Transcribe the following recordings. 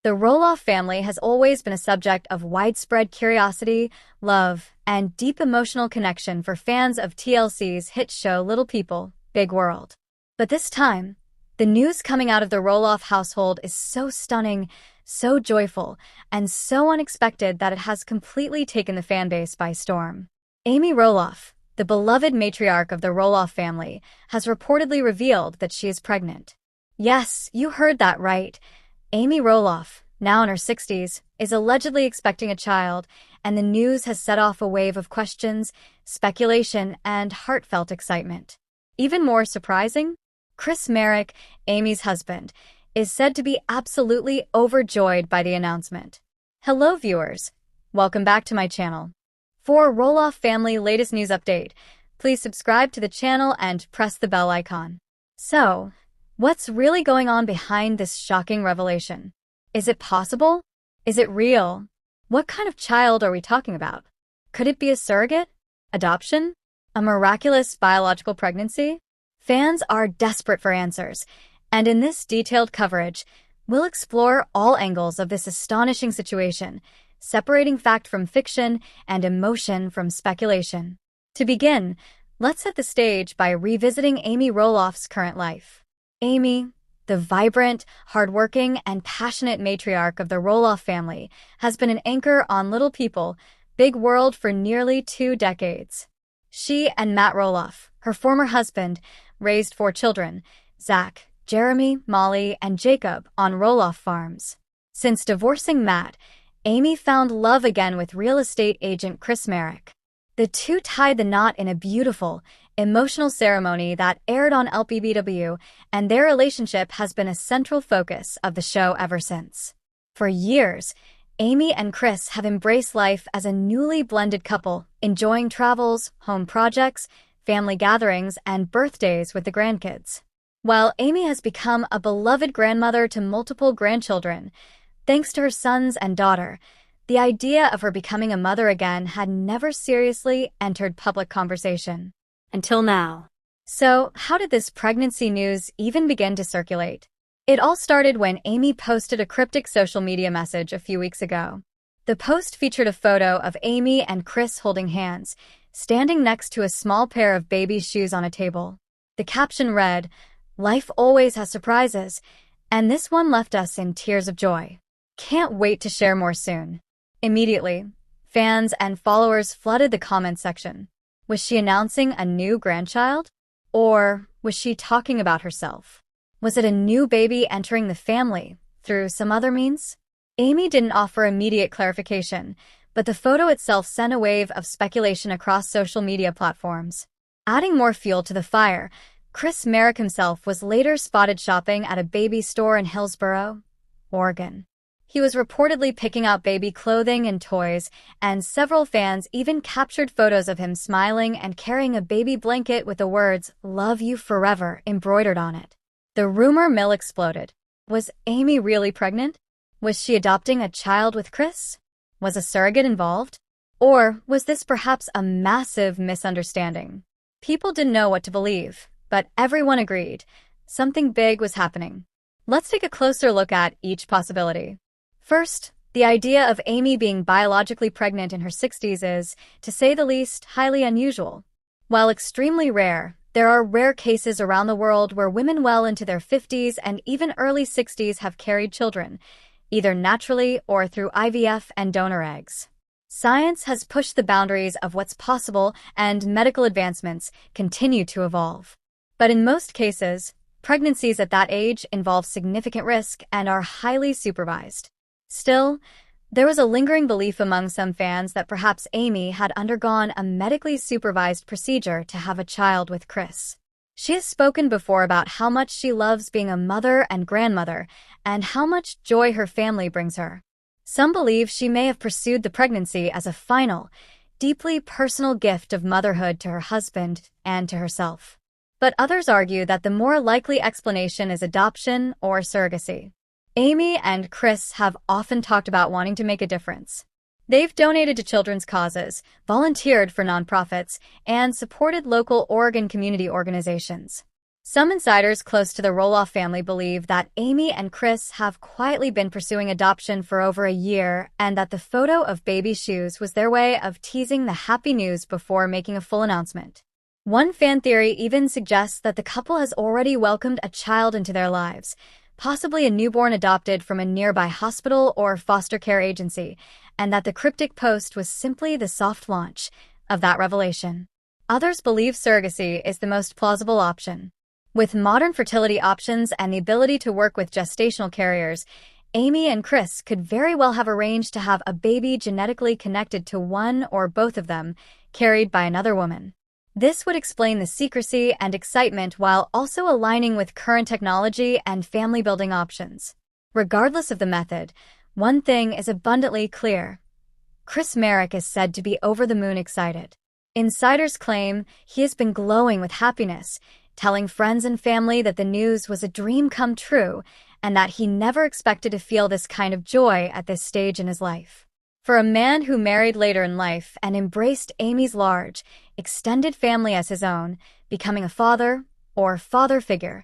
The Roloff family has always been a subject of widespread curiosity, love, and deep emotional connection for fans of TLC's hit show Little People, Big World. But this time, the news coming out of the Roloff household is so stunning, so joyful, and so unexpected that it has completely taken the fanbase by storm. Amy Roloff, the beloved matriarch of the Roloff family, has reportedly revealed that she is pregnant. Yes, you heard that right. Amy Roloff, now in her 60s, is allegedly expecting a child, and the news has set off a wave of questions, speculation, and heartfelt excitement. Even more surprising, Chris Marek, Amy's husband, is said to be absolutely overjoyed by the announcement. Hello viewers, welcome back to my channel. For Roloff family latest news update, please subscribe to the channel and press the bell icon. So, what's really going on behind this shocking revelation? Is it possible? Is it real? What kind of child are we talking about? Could it be a surrogate? Adoption? A miraculous biological pregnancy? Fans are desperate for answers, and in this detailed coverage, we'll explore all angles of this astonishing situation, separating fact from fiction and emotion from speculation. To begin, let's set the stage by revisiting Amy Roloff's current life. Amy, the vibrant, hardworking, and passionate matriarch of the Roloff family, has been an anchor on Little People, Big World for nearly 2 decades. She and Matt Roloff, her former husband, raised 4 children, Zach, Jeremy, Molly, and Jacob, on Roloff farms. Since divorcing Matt, Amy found love again with real estate agent Chris Marek. The two tied the knot in a beautiful, emotional ceremony that aired on LPBW, and their relationship has been a central focus of the show ever since. For years, Amy and Chris have embraced life as a newly blended couple, enjoying travels, home projects, family gatherings, and birthdays with the grandkids. While Amy has become a beloved grandmother to multiple grandchildren, thanks to her sons and daughter, the idea of her becoming a mother again had never seriously entered public conversation. Until now. So, how did this pregnancy news even begin to circulate? It all started when Amy posted a cryptic social media message a few weeks ago. The post featured a photo of Amy and Chris holding hands, standing next to a small pair of baby shoes on a table. The caption read, "Life always has surprises," and this one left us in tears of joy. Can't wait to share more soon. Immediately, fans and followers flooded the comment section. Was she announcing a new grandchild? Or was she talking about herself? Was it a new baby entering the family through some other means? Amy didn't offer immediate clarification, but the photo itself sent a wave of speculation across social media platforms. Adding more fuel to the fire, Chris Marek himself was later spotted shopping at a baby store in Hillsboro, Oregon. He was reportedly picking out baby clothing and toys, and several fans even captured photos of him smiling and carrying a baby blanket with the words, "Love you forever," embroidered on it. The rumor mill exploded. Was Amy really pregnant? Was she adopting a child with Chris? Was a surrogate involved? Or was this perhaps a massive misunderstanding? People didn't know what to believe, but everyone agreed. Something big was happening. Let's take a closer look at each possibility. First, the idea of Amy being biologically pregnant in her 60s is, to say the least, highly unusual. While extremely rare, there are rare cases around the world where women well into their 50s and even early 60s have carried children, either naturally or through IVF and donor eggs. Science has pushed the boundaries of what's possible, and medical advancements continue to evolve. But in most cases, pregnancies at that age involve significant risk and are highly supervised. Still, there was a lingering belief among some fans that perhaps Amy had undergone a medically supervised procedure to have a child with Chris. She has spoken before about how much she loves being a mother and grandmother, and how much joy her family brings her. Some believe she may have pursued the pregnancy as a final, deeply personal gift of motherhood to her husband and to herself. But others argue that the more likely explanation is adoption or surrogacy. Amy and Chris have often talked about wanting to make a difference. They've donated to children's causes, volunteered for nonprofits, and supported local Oregon community organizations. Some insiders close to the Roloff family believe that Amy and Chris have quietly been pursuing adoption for over a year and that the photo of baby shoes was their way of teasing the happy news before making a full announcement. One fan theory even suggests that the couple has already welcomed a child into their lives, possibly a newborn adopted from a nearby hospital or foster care agency, and that the cryptic post was simply the soft launch of that revelation. Others believe surrogacy is the most plausible option. With modern fertility options and the ability to work with gestational carriers, Amy and Chris could very well have arranged to have a baby genetically connected to one or both of them, carried by another woman. This would explain the secrecy and excitement while also aligning with current technology and family-building options. Regardless of the method, one thing is abundantly clear. Chris Marek is said to be over the moon excited. Insiders claim he has been glowing with happiness, telling friends and family that the news was a dream come true and that he never expected to feel this kind of joy at this stage in his life. For a man who married later in life and embraced Amy's large, extended family as his own, becoming a father or father figure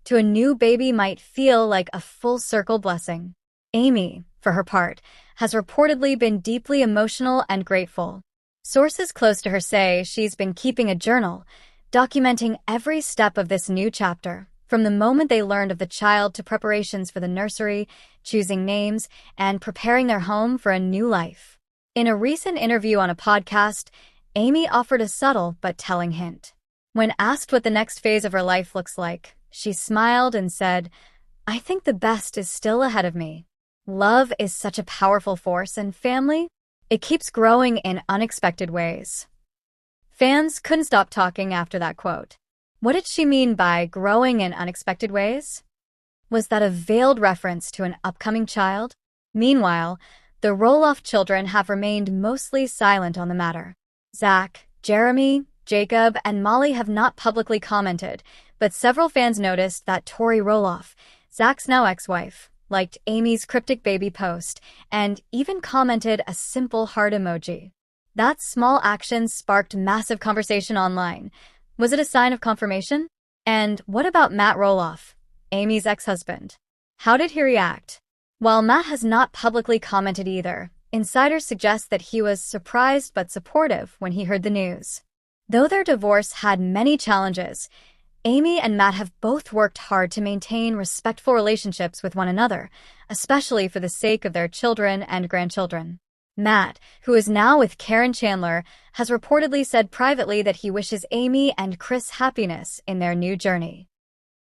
to a new baby might feel like a full-circle blessing. Amy, for her part, has reportedly been deeply emotional and grateful. Sources close to her say she's been keeping a journal, documenting every step of this new chapter, from the moment they learned of the child to preparations for the nursery, choosing names, and preparing their home for a new life. In a recent interview on a podcast, Amy offered a subtle but telling hint. When asked what the next phase of her life looks like, she smiled and said, "I think the best is still ahead of me. Love is such a powerful force, and family, it keeps growing in unexpected ways." Fans couldn't stop talking after that quote. What did she mean by growing in unexpected ways? Was that a veiled reference to an upcoming child? Meanwhile, the Roloff children have remained mostly silent on the matter. Zach, Jeremy, Jacob, and Molly have not publicly commented, but several fans noticed that Tori Roloff, Zach's now ex-wife, liked Amy's cryptic baby post and even commented a simple heart emoji. That small action sparked massive conversation online. Was it a sign of confirmation? And what about Matt Roloff, Amy's ex-husband? How did he react? While Matt has not publicly commented either, insiders suggest that he was surprised but supportive when he heard the news. Though their divorce had many challenges, Amy and Matt have both worked hard to maintain respectful relationships with one another, especially for the sake of their children and grandchildren. Matt, who is now with Karen Chandler, has reportedly said privately that he wishes Amy and Chris happiness in their new journey.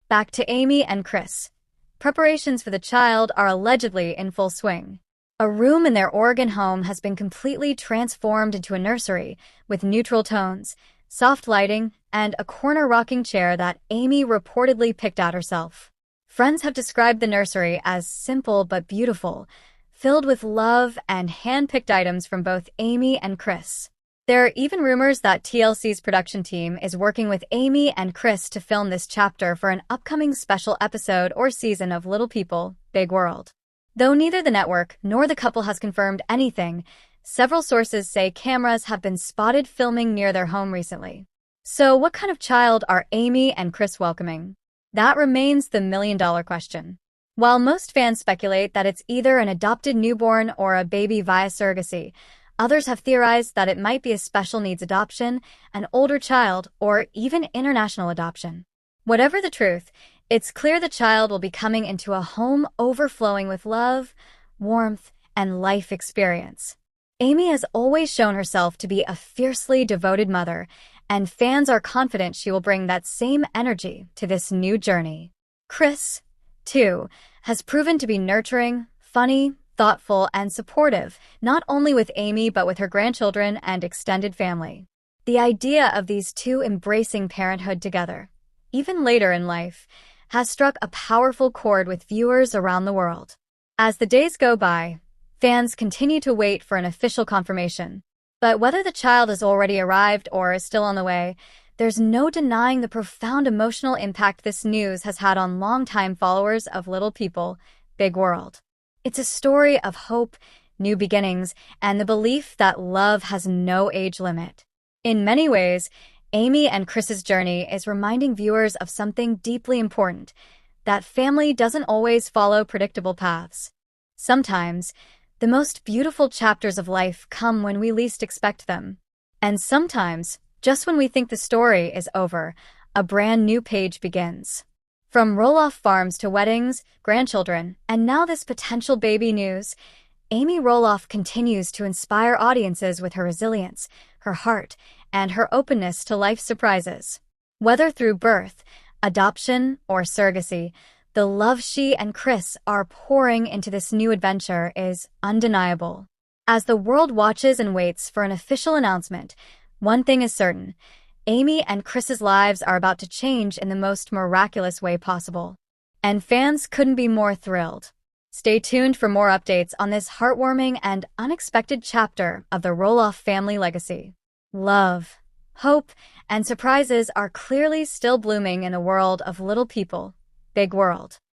Back to Amy and Chris. Preparations for the child are allegedly in full swing. A room in their Oregon home has been completely transformed into a nursery, with neutral tones, soft lighting, and a corner rocking chair that Amy reportedly picked out herself. Friends have described the nursery as simple but beautiful, filled with love and hand-picked items from both Amy and Chris. There are even rumors that TLC's production team is working with Amy and Chris to film this chapter for an upcoming special episode or season of Little People, Big World. Though neither the network nor the couple has confirmed anything, several sources say cameras have been spotted filming near their home recently. So what kind of child are Amy and Chris welcoming? That remains the million-dollar question. While most fans speculate that it's either an adopted newborn or a baby via surrogacy, others have theorized that it might be a special needs adoption, an older child, or even international adoption. Whatever the truth, it's clear the child will be coming into a home overflowing with love, warmth, and life experience. Amy has always shown herself to be a fiercely devoted mother, and fans are confident she will bring that same energy to this new journey. Chris, too, has proven to be nurturing, funny, thoughtful, and supportive, not only with Amy but with her grandchildren and extended family. The idea of these two embracing parenthood together, even later in life, has struck a powerful chord with viewers around the world. As the days go by, fans continue to wait for an official confirmation. But whether the child has already arrived or is still on the way, there's no denying the profound emotional impact this news has had on longtime followers of Little People, Big World. It's a story of hope, new beginnings, and the belief that love has no age limit. In many ways, Amy and Chris's journey is reminding viewers of something deeply important, that family doesn't always follow predictable paths. Sometimes, the most beautiful chapters of life come when we least expect them. And sometimes, just when we think the story is over, a brand new page begins. From Roloff farms to weddings, grandchildren, and now this potential baby news, Amy Roloff continues to inspire audiences with her resilience, her heart, and her openness to life's surprises. Whether through birth, adoption, or surrogacy, the love she and Chris are pouring into this new adventure is undeniable. As the world watches and waits for an official announcement, one thing is certain: Amy and Chris's lives are about to change in the most miraculous way possible. And fans couldn't be more thrilled. Stay tuned for more updates on this heartwarming and unexpected chapter of the Roloff family legacy. Love, hope, and surprises are clearly still blooming in a world of little people, big world.